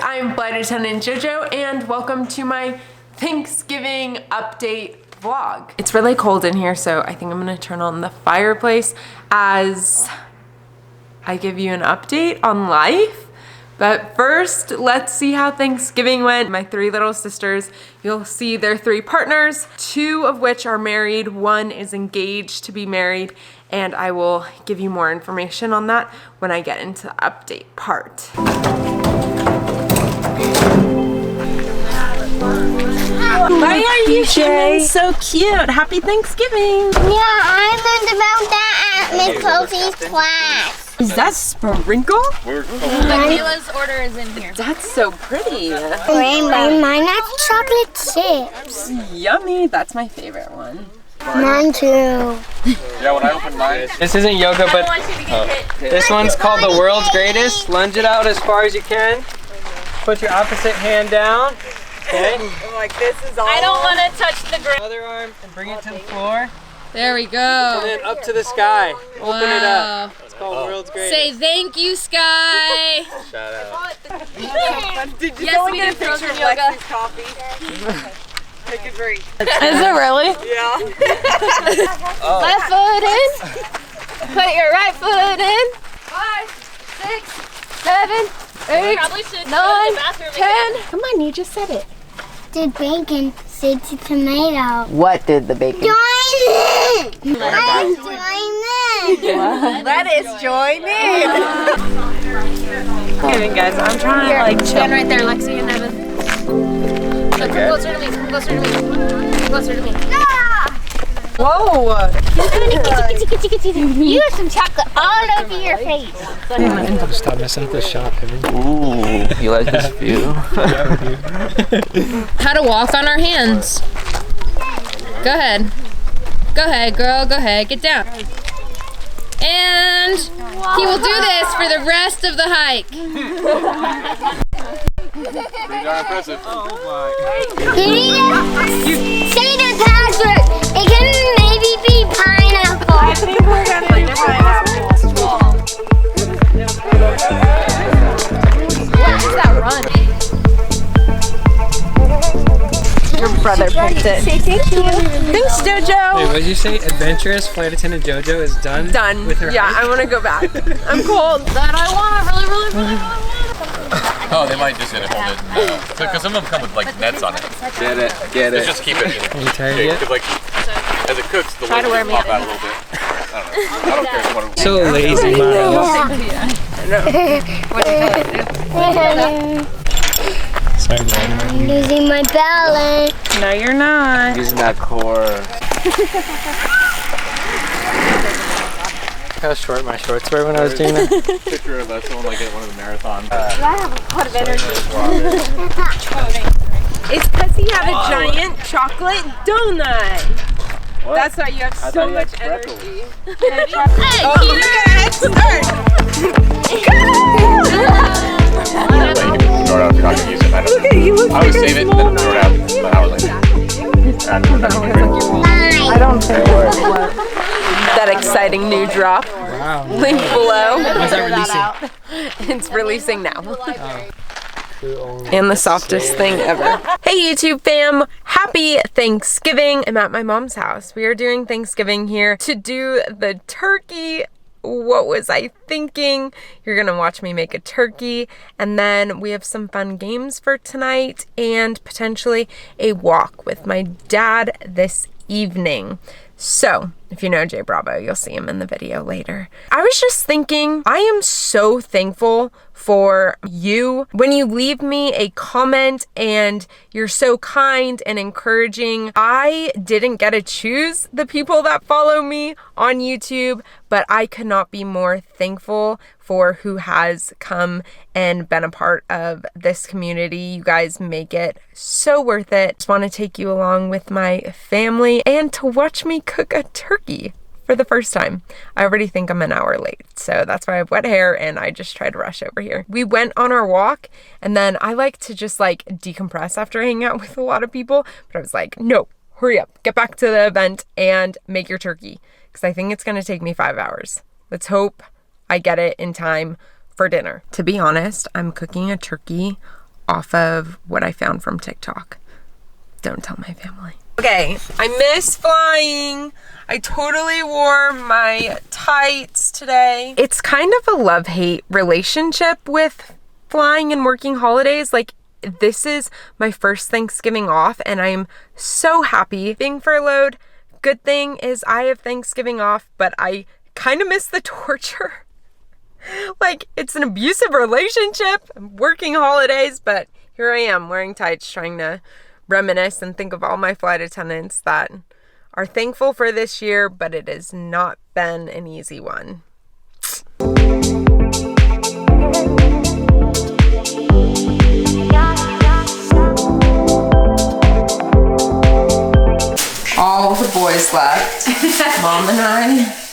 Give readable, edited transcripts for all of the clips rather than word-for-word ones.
I'm Flight Attendant JoJo and welcome to my Thanksgiving update vlog. It's really cold in here, so I think I'm gonna turn on the fireplace as I give you an update on life. But first, let's see how Thanksgiving went. My three little sisters, you'll see their three partners, two of which are married, one is engaged to be married, and I will give you more information on that when I get into the update part. Why are you being so cute? Happy Thanksgiving! Yeah, I learned about that at Miss Cosey's class. Is that sprinkle? Mila's order is in here. That's so pretty. Rainbow, mine has chocolate chips. Yummy. That's my favorite one. Mine too. Yeah, when I opened mine. This isn't yoga, but this one's called the world's greatest. Lunge it out as far as you can. Put your opposite hand down. Okay. I'm like, this is all. I don't want to touch the ground. Other arm and bring it to the floor. There we go. And then up to the sky. Open it Wow. up. It's called world's greatest. Say thank you, Sky. Shout out. Did you Yes, go and we get a did frozen picture of yoga. Lexi's coffee? Take a drink. Is it really? Yeah. Left foot in. Put your right foot in. 5, 6, 7, 8, 9, 10. Come on, you just said it. Did bacon say to tomato? What did the bacon? Join in! Let's join in! Lettuce, join in! Kidding, guys. I'm trying to like chill. Stand right there, Lexi and Evan. Come closer to me. Come closer to me. Come closer to me. Whoa! You have some chocolate all over your face. Stop messing up the shot, Evan. Ooh, you like this view? How to walk on our hands. Go ahead. Go ahead, girl. Go ahead. Get down. And he will do this for the rest of the hike. Pretty darn impressive. Say the password. It can maybe be pineapple. I think we're gonna do pineapple. What is that run? Your brother picked it. Say thank you. Thanks, JoJo. Wait, what did you say? Adventurous Flight Attendant JoJo is done? Done. With her Yeah, hike? I want to go back. I'm cold. That I want. Really. Oh, they might just hold it. Because some of them come with like nets on it. Get it, get Let's it. just keep it. Are you tired yet? Because like, as it cooks, the legs will pop out a little bit. I don't care what it So lazy, Sorry, man. I'm losing my balance. No, you're not. Using that core. How short my shorts were when I was doing that. Picture of someone like at one of the marathons. It's because he had a giant chocolate donut. What? That's why you have so much energy. Oh, look at Throw it out if you're not gonna use it. I don't know. you. Look I would save it and then throw it out. But I was like, I don't think it would. That exciting new drop. Wow. Link below. When's that releasing? It's releasing now. Cool. And the softest thing ever. Hey YouTube fam, happy Thanksgiving. I'm at my mom's house. We are doing Thanksgiving here to do the turkey. What was I thinking? You're gonna watch me make a turkey, and then we have some fun games for tonight and potentially a walk with my dad this evening. So, if you know Jay Bravo, you'll see him in the video later. I was just thinking, I am so thankful for you. When you leave me a comment and you're so kind and encouraging, I didn't get to choose the people that follow me on YouTube, but I could not be more thankful for who has come and been a part of this community. You guys make it so worth it. Just want to take you along with my family and to watch me cook a turkey for the first time. I already think I'm an hour late, so that's why I have wet hair and I just tried to rush over here. We went on our walk, and then I like to just like decompress after hanging out with a lot of people, but I was like, no, hurry up, get back to the event and make your turkey, because I think it's gonna take me 5 hours. Let's hope I get it in time for dinner. To be honest, I'm cooking a turkey off of what I found from TikTok. Don't tell my family. Okay, I miss flying. I totally wore my tights today. It's kind of a love-hate relationship with flying and working holidays. Like, this is my first Thanksgiving off and I'm so happy being furloughed. Good thing is I have Thanksgiving off, but I kind of miss the torture. Like, it's an abusive relationship. I'm working holidays, but here I am wearing tights, trying to reminisce and think of all my flight attendants that are thankful for this year, but it has not been an easy one. All the boys left. Mom and I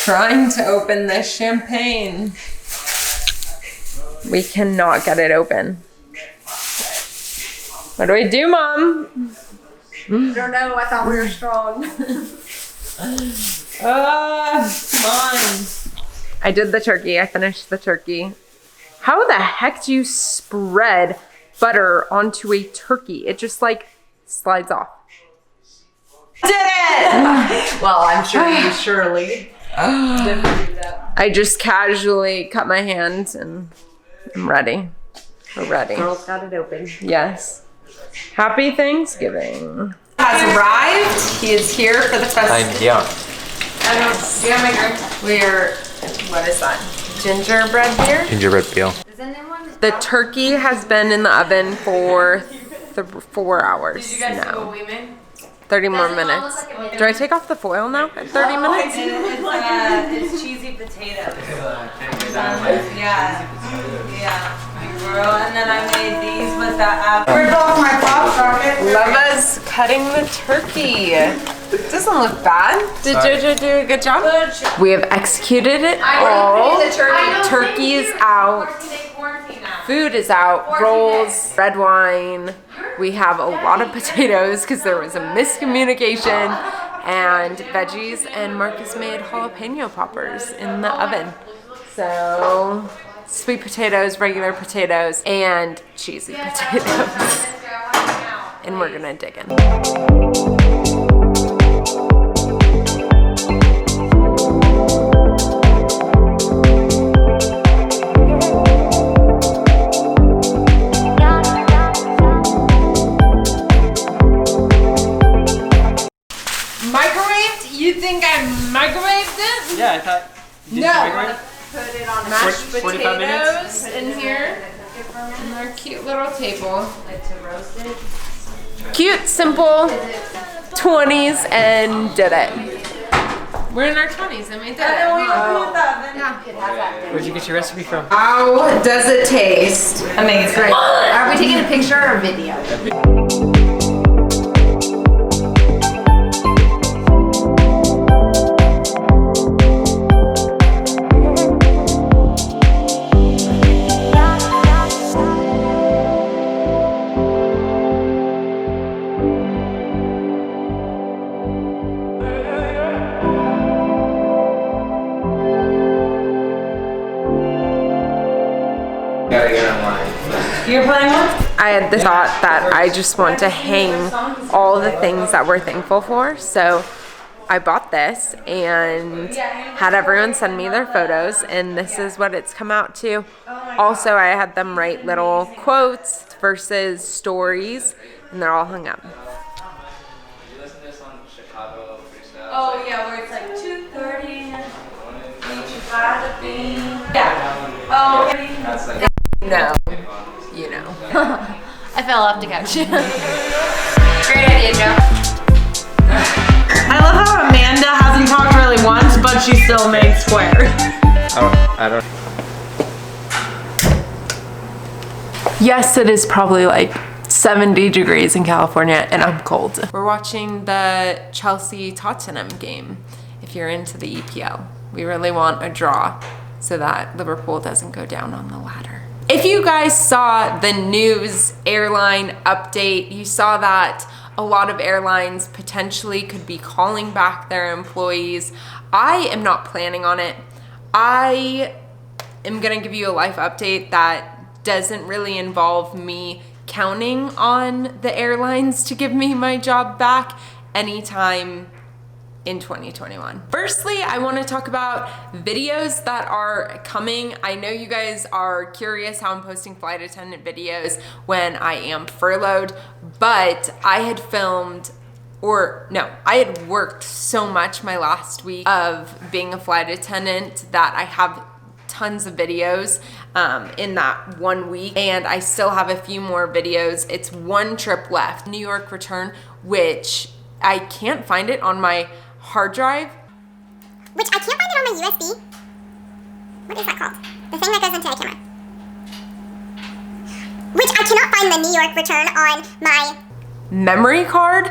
trying to open this champagne. We cannot get it open. What do we do, Mom? I don't know, I thought we were strong. Come on. I did the turkey. I finished the turkey. How the heck do you spread butter onto a turkey? It just like slides off. Did it! Well, I'm sure you surely didn't do that. I just casually cut my hand and I'm ready. We're ready. Girls got it open. Yes. Happy Thanksgiving. Has arrived. He is here for the festival. I'm young. I don't see my drink. We're, what is that? Gingerbread beer? Gingerbread peel. The turkey has been in the oven for 4 hours now. 30 more minutes. Do I take off the foil now at 30 minutes? It's cheesy potatoes. Yeah. Girl, and then I made these with that apple. Where's all my pop socket? Leva's cutting the turkey. It doesn't look bad. Did Jojo do a good job? We have executed it all. Turkey is out. Food is out. Rolls, red wine. We have a lot of potatoes because there was a miscommunication, and veggies, and Marcus made jalapeno poppers in the oven. So, sweet potatoes, regular potatoes, and cheesy potatoes. And we're gonna dig in. Microwaved? You think I microwaved it? Yeah, I thought. No. Put it on mashed 45 minutes? potatoes in here. And our cute little table. Cute, simple 20s, and did it. We're in our 20s and we did it. Yeah. Where'd you get your recipe from? How does it taste? Amazing. Are we taking a picture or a video? You're playing one? I had the thought that I just want to hang all the things that we're thankful for. So I bought this and had everyone send me their photos, and this is what it's come out to. Also, I had them write little quotes versus stories, and they're all hung up. Oh yeah, where it's like 2:30. Yeah. Oh. No, you know. I fell off the couch. Great idea, Joe. I love how Amanda hasn't talked really once, but she still made square. I don't. Yes, it is probably like 70 degrees in California and I'm cold. We're watching the Chelsea-Tottenham game. If you're into the EPL, we really want a draw so that Liverpool doesn't go down on the ladder. If you guys saw the news airline update, you saw that a lot of airlines potentially could be calling back their employees. I am not planning on it. I am gonna give you a life update that doesn't really involve me counting on the airlines to give me my job back anytime in 2021. Firstly, I want to talk about videos that are coming. I know you guys are curious how I'm posting flight attendant videos when I am furloughed, but I had worked so much my last week of being a flight attendant that I have tons of videos in that 1 week, and I still have a few more videos. It's one trip left, New York return, which I can't find it on my hard drive. Which I can't find it on my USB. What is that called? The thing that goes into the camera. Which I cannot find the New York return on my memory card,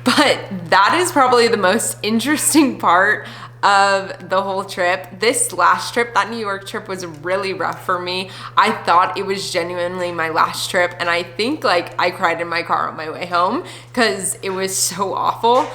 but that is probably the most interesting part of the whole trip. This last trip, that New York trip, was really rough for me. I thought it was genuinely my last trip, and I think like I cried in my car on my way home because it was so awful.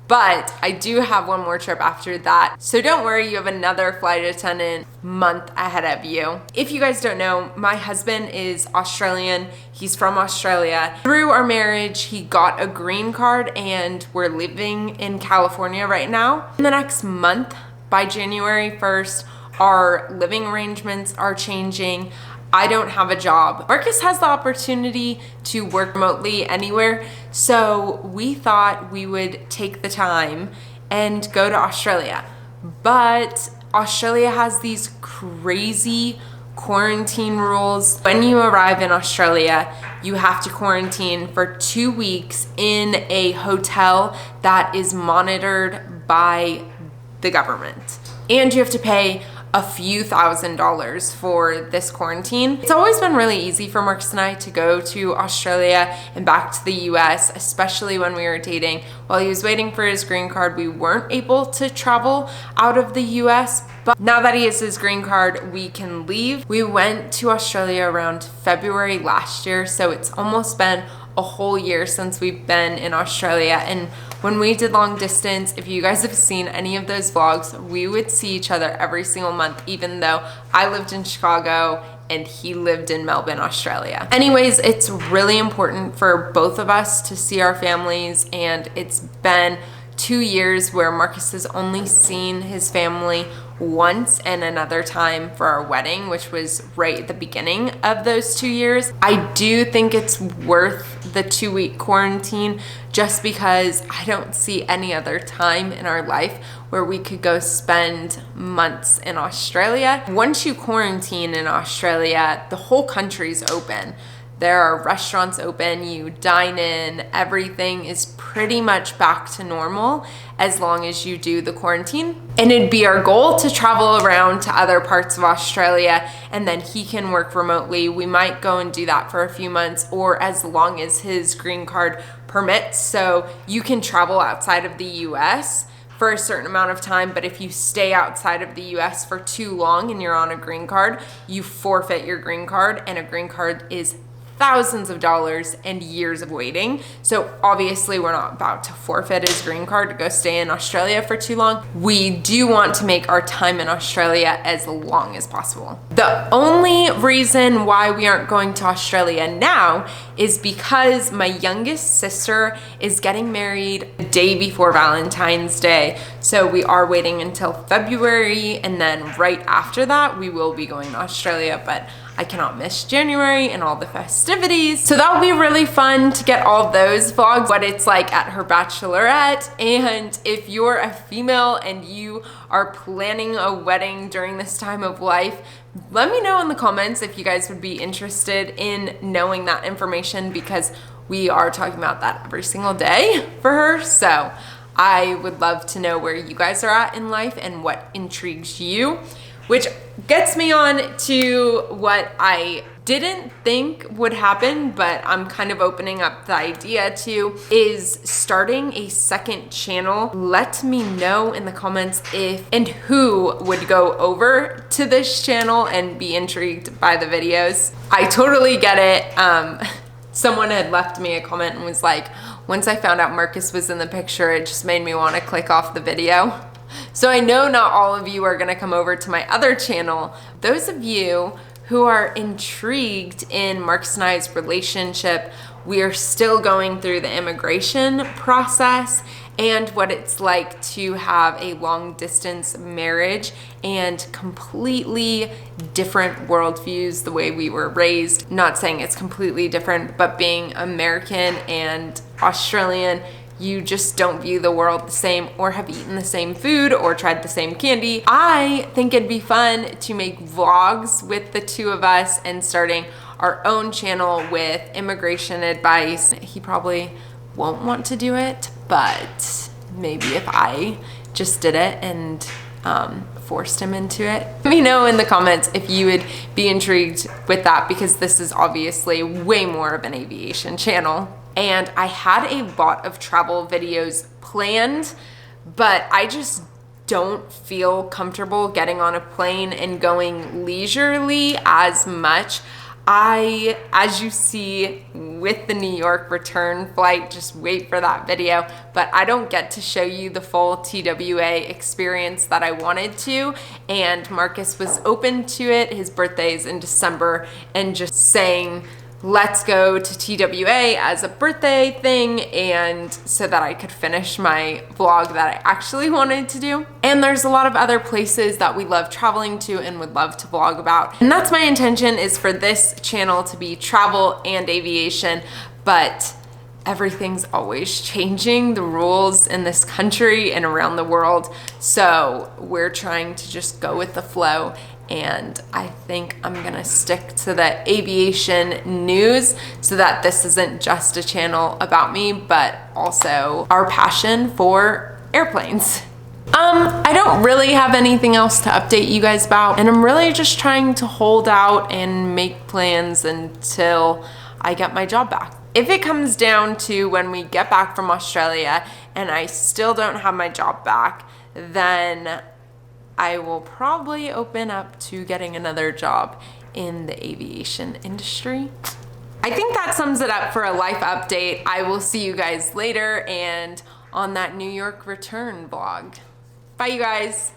But I do have one more trip after that. So don't worry, you have another flight attendant month ahead of you. If you guys don't know, my husband is Australian. He's from Australia. Through our marriage, he got a green card and we're living in California right now. In the next month, by January 1st, our living arrangements are changing. I don't have a job. Marcus has the opportunity to work remotely anywhere, so we thought we would take the time and go to Australia. But Australia has these crazy quarantine rules. When you arrive in Australia, you have to quarantine for 2 weeks in a hotel that is monitored by the government. And you have to pay a few $1,000s for this quarantine. It's always been really easy for Marcus and I to go to Australia and back to the US, especially when we were dating. While he was waiting for his green card, we weren't able to travel out of the US, but now that he has his green card, we can leave. We went to Australia around February last year, so it's almost been a whole year since we've been in Australia. And when we did long distance, if you guys have seen any of those vlogs, we would see each other every single month, even though I lived in Chicago and he lived in Melbourne, Australia. Anyways, it's really important for both of us to see our families, and it's been 2 years where Marcus has only seen his family once, and another time for our wedding, which was right at the beginning of those 2 years. I do think it's worth the 2-week quarantine just because I don't see any other time in our life where we could go spend months in Australia. Once you quarantine in Australia, the whole country's open. There are restaurants open, you dine in, everything is pretty much back to normal as long as you do the quarantine. And it'd be our goal to travel around to other parts of Australia, and then he can work remotely. We might go and do that for a few months, or as long as his green card permits. So you can travel outside of the US for a certain amount of time, but if you stay outside of the US for too long and you're on a green card, you forfeit your green card, and a green card is thousands of dollars and years of waiting. So obviously we're not about to forfeit his green card to go stay in Australia for too long. We do want to make our time in Australia as long as possible. The only reason why we aren't going to Australia now is because my youngest sister is getting married the day before Valentine's Day. So we are waiting until February, and then right after that we will be going to Australia, but I cannot miss January and all the festivities. So that will be really fun to get all those vlogs, what it's like at her bachelorette. And if you're a female and you are planning a wedding during this time of life, let me know in the comments if you guys would be interested in knowing that information, because we are talking about that every single day for her. So I would love to know where you guys are at in life and what intrigues you. Which gets me on to what I didn't think would happen, but I'm kind of opening up the idea to, is starting a second channel. Let me know in the comments if and who would go over to this channel and be intrigued by the videos. I totally get it. Someone had left me a comment and was like, once I found out Marcus was in the picture, it just made me want to click off the video. So I know not all of you are gonna come over to my other channel. Those of you who are intrigued in Marcus and I's relationship. We are still going through the immigration process and what it's like to have a long distance marriage and completely different worldviews the way we were raised. Not saying it's completely different, but being American and Australian, you just don't view the world the same or have eaten the same food or tried the same candy. I think it'd be fun to make vlogs with the two of us and starting our own channel with immigration advice. He probably won't want to do it, but maybe if I just did it and forced him into it. Let me know in the comments if you would be intrigued with that, because this is obviously way more of an aviation channel. And I had a lot of travel videos planned, but I just don't feel comfortable getting on a plane and going leisurely as much. As you see with the New York return flight, just wait for that video, but I don't get to show you the full TWA experience that I wanted to, and Marcus was open to it. His birthday is in December, and just saying, let's go to TWA as a birthday thing, and so that I could finish my vlog that I actually wanted to do. And there's a lot of other places that we love traveling to and would love to vlog about. And that's my intention, is for this channel to be travel and aviation, but everything's always changing, the rules in this country and around the world. So we're trying to just go with the flow. And I think I'm gonna stick to the aviation news so that this isn't just a channel about me, but also our passion for airplanes. I don't really have anything else to update you guys about, and I'm really just trying to hold out and make plans until I get my job back. If it comes down to when we get back from Australia and I still don't have my job back, then I will probably open up to getting another job in the aviation industry. I think that sums it up for a life update. I will see you guys later and on that New York return vlog. Bye, you guys.